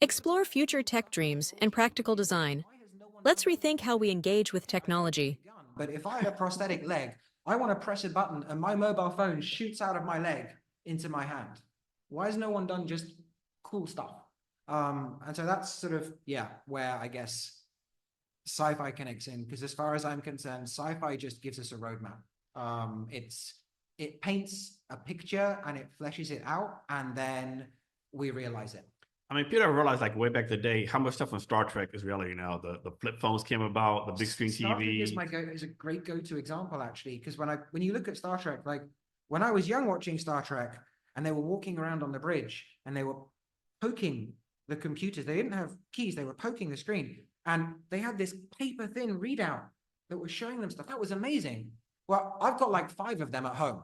Explore future tech dreams and practical design. Why has no one done Let's that rethink before? how we engage with I don't need technology. a gun, but if I had a prosthetic leg, I want to press a button and my mobile phone shoots out of my leg into my hand. Why has no one done just cool stuff? And so that's sort of, yeah, where I guess sci-fi connects in, because as far as I'm concerned, sci-fi just gives us a roadmap. It paints a picture and it fleshes it out, and then we realize it. I mean, people don't realize like way back the day how much stuff on Star Trek is reality now. The flip phones came about, the big screen Star Trek is TV. is a great go-to example, actually, because when you look at Star Trek, like when I was young watching Star Trek and they were walking around on the bridge and they were poking the computers, they didn't have keys, they were poking the screen, and they had this paper thin readout that was showing them stuff. That was amazing. Well, I've got like 5 of them at home.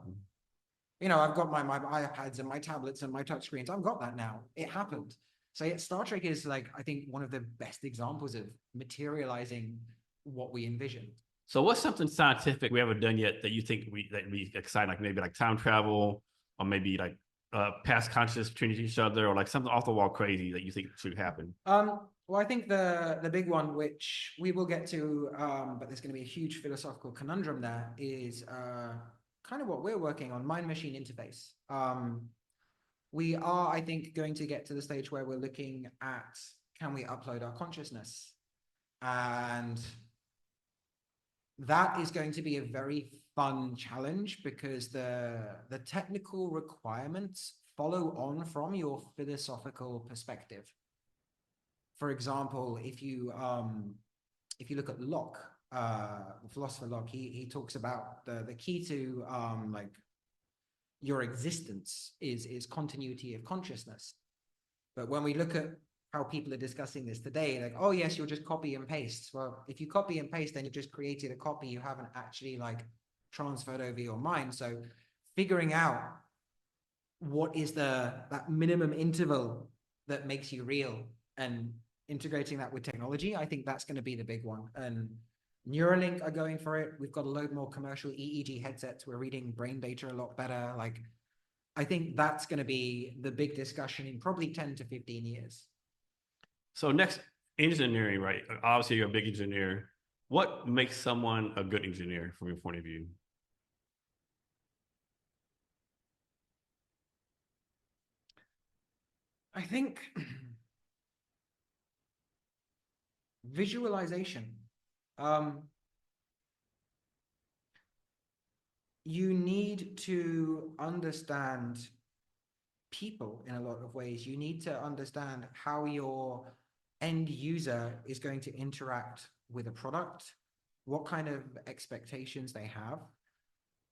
I've got my iPads and my tablets and my touch screens. I've got that now. It happened. So yeah, Star Trek is like, I think, one of the best examples of materializing what we envisioned. So what's something scientific we haven't done yet that you think we exciting, like maybe like time travel, or maybe like past consciousness between each other, or like something off the wall crazy that you think should happen? Well, I think the big one, which we will get to, but there's going to be a huge philosophical conundrum there, is kind of what we're working on: mind-machine interface. We are, I think, going to get to the stage where we're looking at, can we upload our consciousness? And that is going to be a very fun challenge, because the technical requirements follow on from your philosophical perspective. For example, if you look at Locke, the philosopher Locke, he talks about the key to like your existence is continuity of consciousness. But when we look at how people are discussing this today, like, oh yes, you'll just copy and paste. Well, if you copy and paste, then you've just created a copy. You haven't actually like transferred over your mind. So figuring out what is that minimum interval that makes you real, and integrating that with technology, I think that's going to be the big one. And Neuralink are going for it. We've got a load more commercial EEG headsets. We're reading brain data a lot better. Like, I think that's going to be the big discussion in probably 10 to 15 years. So next, engineering, right? Obviously, you're a big engineer. What makes someone a good engineer from your point of view? I think visualization. You need to understand people in a lot of ways. You need to understand how your end user is going to interact with a product, what kind of expectations they have,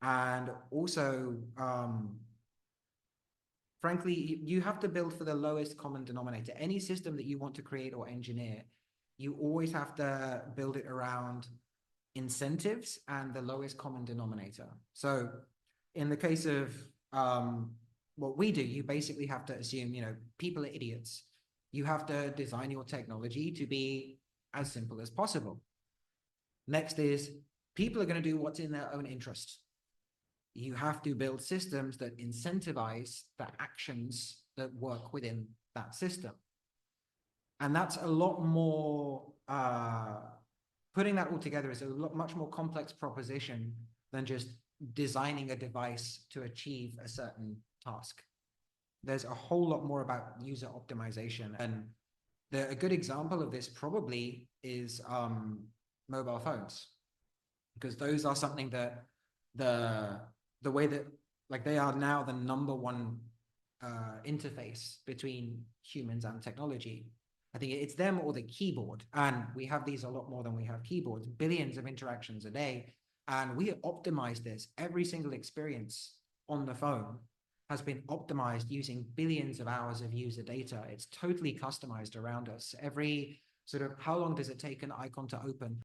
and also, frankly, you have to build for the lowest common denominator. Any system that you want to create or engineer, you always have to build it around incentives and the lowest common denominator. So in the case of what we do, you basically have to assume, people are idiots. You have to design your technology to be as simple as possible. Next is, people are going to do what's in their own interest. You have to build systems that incentivize the actions that work within that system. And that's a lot more, putting that all together is a much more complex proposition than just designing a device to achieve a certain task. There's a whole lot more about user optimization. And a good example of this probably is mobile phones, because those are something that the way that, like, they are now the number one interface between humans and technology. I think it's them or the keyboard, and we have these a lot more than we have keyboards, billions of interactions a day, and we optimize this. Every single experience on the phone has been optimized using billions of hours of user data. It's totally customized around us. Every sort of, how long does it take an icon to open?